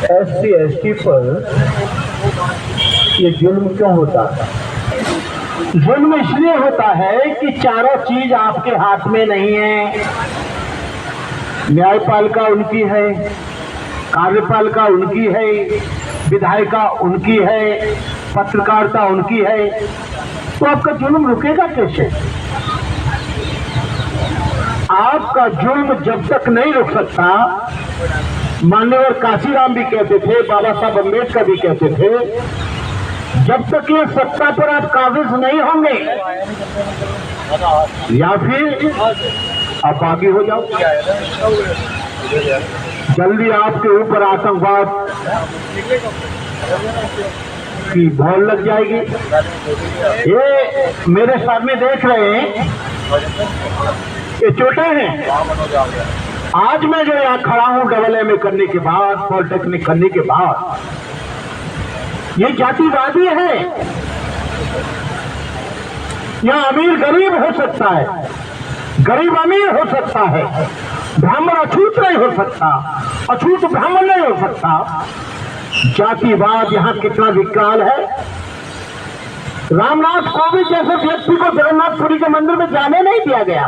SC ST पर ये जुल्म क्यों होता है? जुल्म इसलिए होता है कि चारों चीज आपके हाथ में नहीं है। न्यायपालिका उनकी है, कार्यपालिका उनकी है, विधायिका उनकी है, पत्रकारिता उनकी है, तो आपका जुल्म रुकेगा कैसे? आपका जुल्म जब तक नहीं रुक सकता, माननीय काशीराम भी कहते थे, बाबा साहब अम्बेडकर भी कहते थे, जब तक ये सत्ता पर आप काबिज नहीं होंगे या फिर आप आगे हो जाओ, जल्दी आपके ऊपर आतंकवाद की भौल लग जाएगी। ये मेरे सामने देख रहे हैं, ये चोटें हैं। आज मैं जो यहाँ खड़ा हूँ AA करने के बाद, पॉलिटेक्निक करने के बाद, ये जातिवादी है। यहाँ अमीर गरीब हो सकता है, गरीब अमीर हो सकता है, ब्राह्मण अछूत नहीं हो सकता, अछूत ब्राह्मण नहीं हो सकता। जातिवाद यहाँ कितना विकराल है। रामनाथ कोविंद जैसे व्यक्ति को जगन्नाथपुरी के मंदिर में जाने नहीं दिया गया,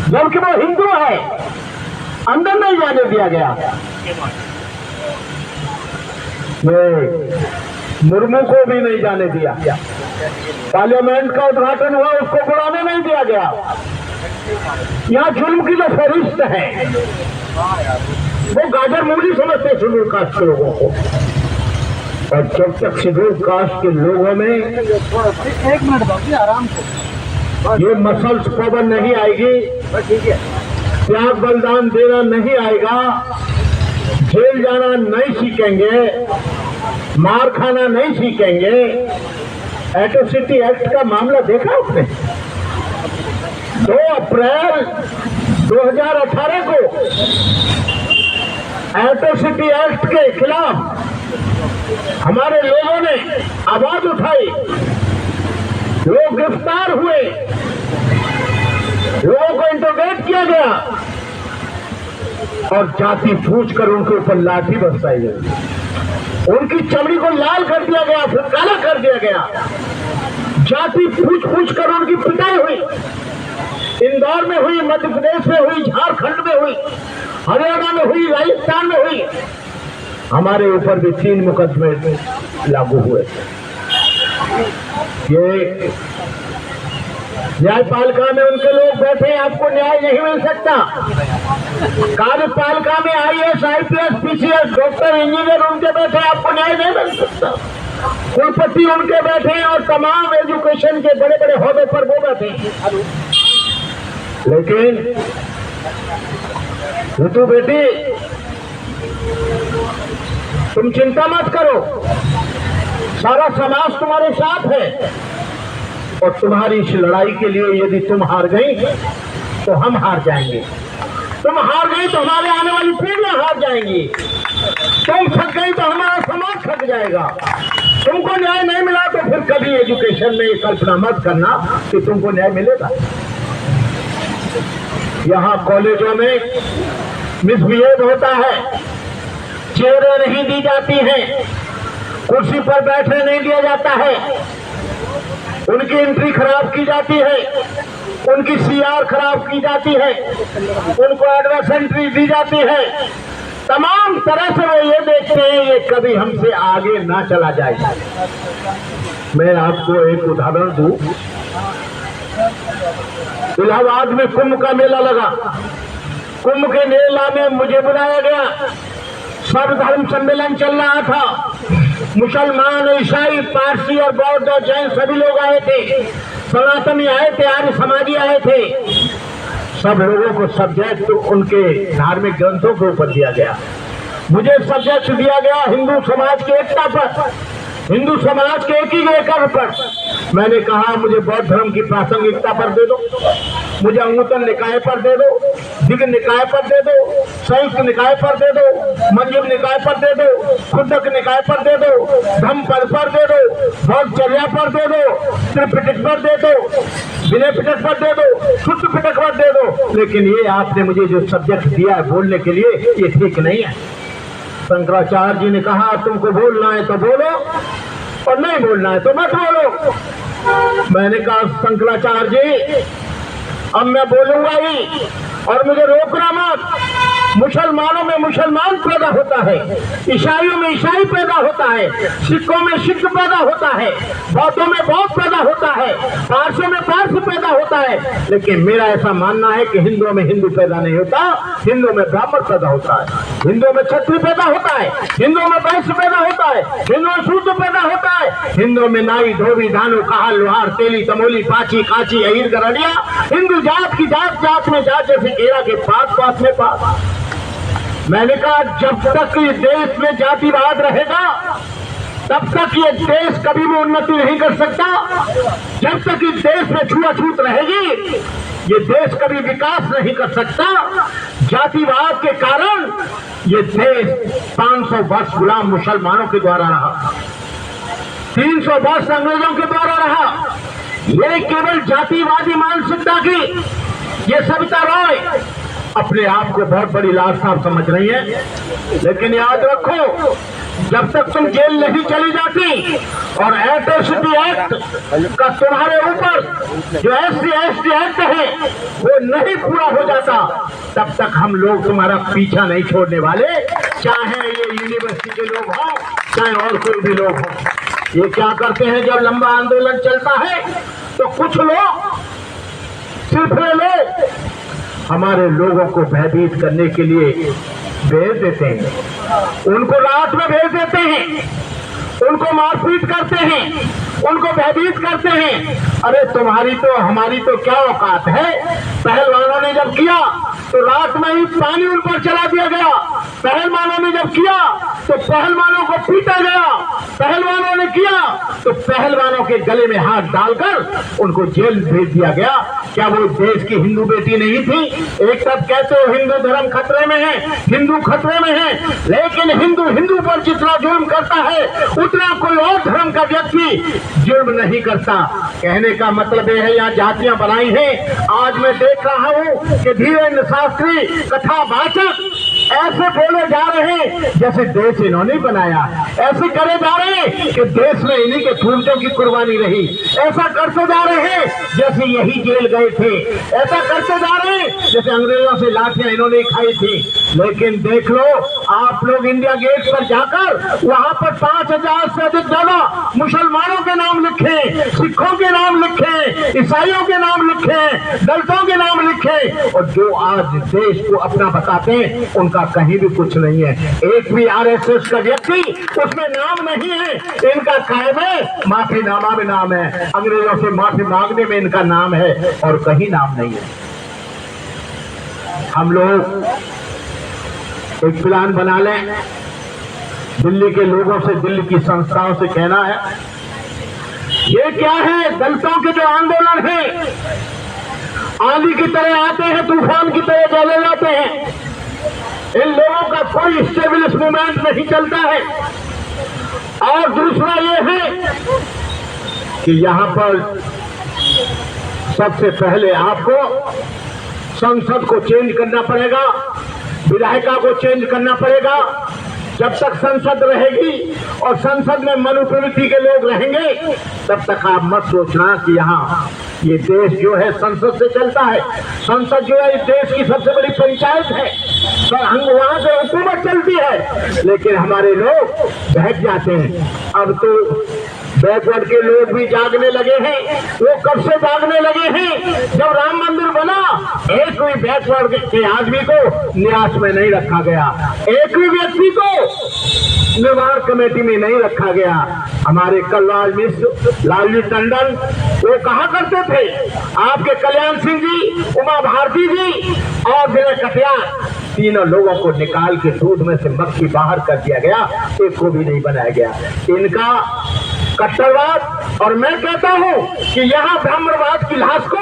जबकि वो हिंदू है, अंदर नहीं जाने दिया गया। मुर्मू को भी नहीं जाने दिया। पार्लियामेंट का उद्घाटन हुआ, उसको बुलाने नहीं दिया गया। यहाँ जुल्म की जो फरिश्त है वो गाजर मूली समझते शेड्यूल कास्ट के लोगों को, और जब तक शेड्यूल कास्ट के लोगों में एक मिनट बाकी आराम से ये मसल्स पावर नहीं आएगी, त्याग बलिदान देना नहीं आएगा, जेल जाना नहीं सीखेंगे, मार खाना नहीं सीखेंगे। एट्रोसिटी एक्ट का मामला देखा आपने? 2 अप्रैल 2018 को एट्रोसिटी एक्ट के खिलाफ हमारे लोगों ने आवाज उठाई, लोग गिरफ्तार हुए, लोगों को इंटरोगेट किया गया और जाति पूछकर उनके ऊपर लाठी बरसाई गई, उनकी चमड़ी को लाल कर दिया गया, फिर काला कर दिया गया, जाति पूछ कर उनकी पिटाई हुई। इंदौर में हुई, मध्य प्रदेश में हुई, झारखंड में हुई, हरियाणा में हुई, राजस्थान में हुई। हमारे ऊपर भी 3 मुकदमे लागू हुए। ये न्यायपालिका में उनके लोग बैठे, आपको न्याय नहीं मिल सकता। कार्यपालिका में IAS, IPS, PCS, doctor, engineer उनके बैठे, आपको न्याय नहीं मिल सकता। कुलपति उनके बैठे और तमाम एजुकेशन के बड़े बड़े ओहदे पर वो बैठे। लेकिन ऋतु बेटी, तुम चिंता मत करो, सारा समाज तुम्हारे साथ है, और तुम्हारी इस लड़ाई के लिए यदि तुम हार गई तो हम हार जाएंगे, तुम हार गई तो हमारे आने वाली पीढ़ियां हार जाएंगी, तुम थक गई तो हमारा समाज थक जाएगा। तुमको न्याय नहीं मिला तो फिर कभी एजुकेशन में कल्पना मत करना कि तुमको न्याय मिलेगा। यहाँ कॉलेजों में मिसबिहेव होता है, चेयरें नहीं दी जाती हैं, कुर्सी पर बैठने नहीं दिया जाता है, उनकी एंट्री खराब की जाती है, उनकी CR खराब की जाती है, उनको एडवर्स एंट्री दी जाती है। तमाम तरह से वो ये देखते हैं ये कभी हमसे आगे ना चला जाए। मैं आपको एक उदाहरण दूं, इलाहाबाद में कुंभ का मेला लगा। कुंभ के मेला में मुझे बुलाया गया, सर्वधर्म सम्मेलन चल रहा था, मुसलमान, ईसाई, पारसी और बौद्ध और जैन सभी लोग आए थे, सनातनी आए थे, आर्य समाजी आए थे। सब लोगों को सब्जेक्ट उनके धार्मिक ग्रंथों के ऊपर दिया गया। मुझे सब्जेक्ट दिया गया हिंदू समाज की एकता पर, हिंदू समाज के एकीकरण पर। मैंने कहा मुझे बौद्ध धर्म की प्रासंगिकता पर दे दो, मुझे अंगुतन निकाय पर दे दो, दिग्ग निकाय पर दे दो, संयुक्त निकाय पर दे दो, मंजिल निकाय पर दे दो, खुदक निकाय पर दे दो, धम्म पद पर दे दो, बौद्धचर्या पर दे दो, त्रिपिटक पर दे दो, विनय पिटक पर दे दो, शुद्ध पिटक पर दे दो। लेकिन ये आपने मुझे जो सब्जेक्ट दिया है बोलने के लिए, ये ठीक नहीं है। शंकराचार्य जी ने कहा तुमको बोलना है तो बोलो और नहीं बोलना है तो मत बोलो। मैंने कहा शंकराचार्य जी अब मैं बोलूंगा ही और मुझे रोकना मत। मुसलमानों में मुसलमान पैदा होता है, ईसाइयों में ईसाई पैदा होता है, सिखों में सिख पैदा होता है, बौद्धों में बौद्ध पैदा होता है, पारसों में पारसी पैदा होता है। लेकिन मेरा ऐसा मानना है कि हिंदुओं में हिंदू पैदा नहीं होता, हिंदुओं में ब्राह्मण पैदा होता है, हिंदुओं में क्षत्रिय पैदा होता है, हिंदुओं में वैश्य पैदा होता है, हिंदुओं में शूद्र पैदा होता है, हिंदुओं में नाई धोबी दानो कहाल लोहार तेली तमोली पाची काची अहिर गरड़िया, हिंदू जात की जात जात में जात जैसे केरा के पास पास में पास। मैंने कहा जब तक ये देश में जातिवाद रहेगा तब तक ये देश कभी भी उन्नति नहीं कर सकता। जब तक इस देश में छुआछूत रहेगी ये देश कभी विकास नहीं कर सकता। जातिवाद के कारण ये देश 500 वर्ष गुलाम मुसलमानों के द्वारा रहा, 300 वर्ष अंग्रेजों के द्वारा रहा। ये केवल जातिवादी मानसिकता की ये सविता रॉय अपने आप को बहुत बड़ी लाल साहब समझ रही है। लेकिन याद रखो जब तक तुम जेल नहीं चली जाती और एट्रोसिटी एक्ट का तुम्हारे ऊपर जो SC/ST एक्ट है वो नहीं पूरा हो जाता तब तक हम लोग तुम्हारा पीछा नहीं छोड़ने वाले, चाहे ये यूनिवर्सिटी के लोग हों चाहे और कोई भी लोग हों। ये क्या करते हैं जब लंबा आंदोलन चलता है तो कुछ लोग सिर्फ लोग हमारे लोगों को भयभीत करने के लिए भेज देते हैं, उनको रात में भेज देते हैं, उनको मारपीट करते हैं, उनको भयभीत करते हैं। अरे तुम्हारी तो हमारी तो क्या औकात है। पहलवानों ने जब किया तो रात में ही पानी उन पर चला दिया गया, पहलवानों ने जब किया तो पहलवानों को पीटा गया, पहलवानों ने किया तो पहलवानों के गले में हाथ डालकर उनको जेल भेज दिया गया। क्या वो देश की हिंदू बेटी नहीं थी? एक तब कहते हो हिंदू धर्म खतरे में है, हिंदू खतरे में है, लेकिन हिंदू हिंदू पर जितना जुल्म करता है उतना कोई और धर्म का व्यक्ति जुल्म नहीं करता। कहने का मतलब यह है यहाँ जातियां बनाई हैं। आज मैं देख रहा हूँ कि धीरेन्द्र शास्त्री कथावाचक ऐसे बोले जा रहे हैं जैसे देश इन्होंने बनाया, ऐसे करे जा रहे हैं कि देश में इन्हीं के पूर्वजों की कुर्बानी रही, ऐसा करते जा रहे हैं जैसे यही जेल गए थे, ऐसा करते जा रहे हैं जैसे अंग्रेजों से लाठियां इन्होंने खाई थी। लेकिन देख लो आप लोग इंडिया गेट पर जाकर वहां पर 5000 से अधिक ज्यादा मुसलमानों के नाम लिखे, सिखों के नाम लिखे, ईसाइयों के नाम लिखे, दलितों के नाम लिखे, और जो आज देश को अपना बताते हैं उनका कहीं भी कुछ नहीं है। एक भी RSS का व्यक्ति उसमें नाम नहीं है। इनका कायम है माफीनामा में नाम है, अंग्रेजों से माफी मांगने में इनका नाम है और कहीं नाम नहीं है। हम लोग एक प्लान बना लें, दिल्ली के लोगों से, दिल्ली की संस्थाओं से कहना है ये क्या है, दलितों के जो आंदोलन है आंधी की तरह आते हैं, तूफान की तरह चले जाते हैं, इन लोगों का कोई स्टेबलिश मूवमेंट नहीं चलता है। और दूसरा ये है कि यहाँ पर सबसे पहले आपको संसद को चेंज करना पड़ेगा, विधायिका को चेंज करना पड़ेगा। जब तक संसद रहेगी और संसद में मनुप्रवृत्ति के लोग रहेंगे तब तक आप मत सोचना कि यहाँ ये देश जो है संसद से चलता है। संसद जो है इस देश की सबसे बड़ी पंचायत है, तो हम वहाँ से हुकूमत चलती है, लेकिन हमारे लोग बहक जाते हैं। अब तो बैकवर्ड के लोग भी जागने लगे हैं। वो कब से जागने लगे हैं? जब राम मंदिर बना एक भी बैकवर्ड के आदमी को न्यास में नहीं रखा गया, एक भी व्यक्ति को निर्माण कमेटी में नहीं रखा गया। हमारे कलवाल मिश्र, लालजी टंडन वो कहा करते थे, आपके कल्याण सिंह जी, उमा भारती जी और विनय कटियार, तीनों लोगों को निकाल के दूध में से मक्खी बाहर कर दिया गया, एक को भी नहीं बनाया गया। इनका कट्टरवाद। और मैं कहता हूं कि यहाँ ब्राह्मणवाद की लाश को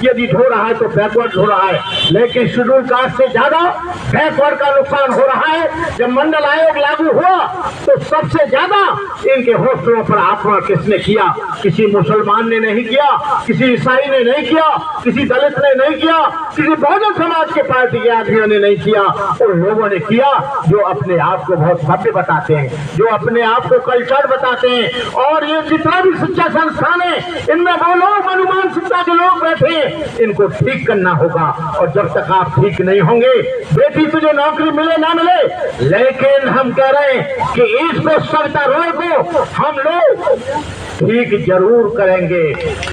यदि ढो रहा है तो बैकवर्ड ढो रहा है, लेकिन शेड्यूल कास्ट से ज्यादा बैकवर्ड का नुकसान हो रहा है। जब मंडल आयोग लागू हुआ तो सबसे ज्यादा इनके हौसलों पर आक्रमण किसने किया? किसी मुसलमान ने नहीं किया, किसी ईसाई ने नहीं किया, किसी दलित ने नहीं किया, किसी बहुजन समाज के पार्टी के आदमियों ने नहीं किया। उन लोगों ने किया जो अपने आप को बहुत भव्य बताते हैं, जो अपने आप को कल्चर बताते हैं। और ये जितना भी शिक्षा संस्थान है, इनमें वो लोग अनुमान शिक्षा के लोग बैठे हैं, इनको ठीक करना होगा। और जब तक आप ठीक नहीं होंगे, बेटी तुझे नौकरी मिले ना मिले, लेकिन हम कह रहे हैं कि इसको सविता रॉय को हम लोग ठीक जरूर करेंगे।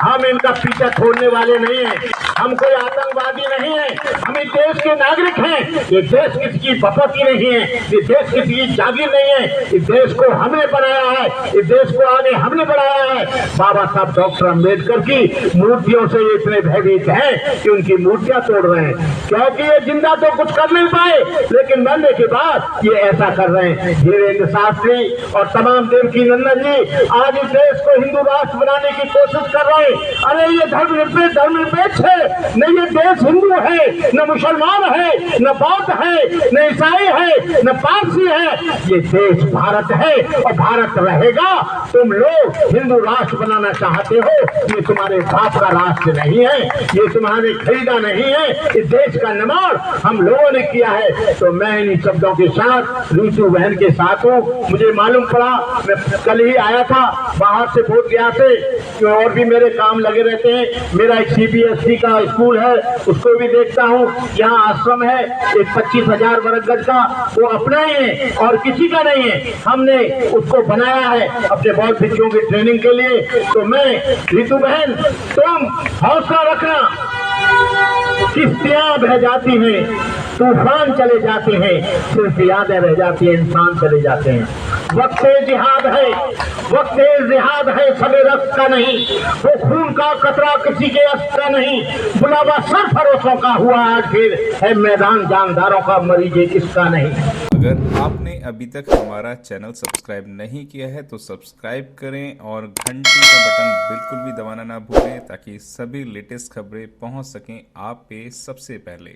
हम इनका पीछा छोड़ने वाले नहीं हैं, हम कोई आतंकवादी नहीं है, हम इस देश के नागरिक हैं। ये देश किसी की बपौती नहीं है, ये देश किसी की जागीर नहीं है। इस देश को हमने बनाया है, इस देश को आगे हमने बढ़ाया है। बाबा साहब डॉक्टर अम्बेडकर की मूर्तियों से ये इतने भयभीत हैं कि उनकी मूर्तियां तोड़ रहे हैं, क्योंकि ये जिंदा तो कुछ कर नहीं पाए, लेकिन मरने के बाद ये ऐसा कर रहे हैं। धीरेन्द्र शास्त्री और तमाम देवकी नंदन जी आज इस देश को हिंदू राष्ट्र बनाने की कोशिश कर रहे हैं। अरे ये धर्मनिरपेक्ष है, न ये देश हिंदू है, न मुसलमान है, न बौद्ध है, न ईसाई है, न पारसी है। ये देश भारत है और भारत रहेगा। तुम लोग हिंदू राष्ट्र बनाना चाहते हो, ये तुम्हारे बाप का राष्ट्र नहीं है, ये तुम्हारे खरीदा नहीं है। इस देश का निर्माण हम लोगों ने किया है। तो मैं इन शब्दों के साथ ऋतु बहन के साथ हूँ। मुझे मालूम पड़ा, मैं कल ही आया था बाहर से बोध गया से, और भी मेरे काम लगे रहते हैं। मेरा एक CBSE का स्कूल है, उसको भी देखता हूँ। यहाँ आश्रम है एक 25,000 वर्ग गज का, वो अपना ही है और किसी का नहीं है। हमने उसको बनाया है अपने बॉल बच्चों की ट्रेनिंग के लिए। तो मैं ऋतु बहन, तुम हौसला रखना। किश्तियां बह जाती हैं, तूफान चले जाते हैं, सिर्फ यादें रह जाती हैं, इंसान चले जाते हैं। वक्त जिहाद है, वक्त जिहाद है, सबे रक्त का नहीं, वो खून का कतरा किसी के अस्त का नहीं। बुलावा सरफरोशों का हुआ आज फिर है मैदान जानदारों का, मरीजे किसका नहीं। अगर आपने अभी तक हमारा चैनल सब्सक्राइब नहीं किया है तो सब्सक्राइब करें और घंटी का बटन बिल्कुल भी दबाना ना भूलें, ताकि सभी लेटेस्ट खबरें पहुंच सकें आप पे सबसे पहले।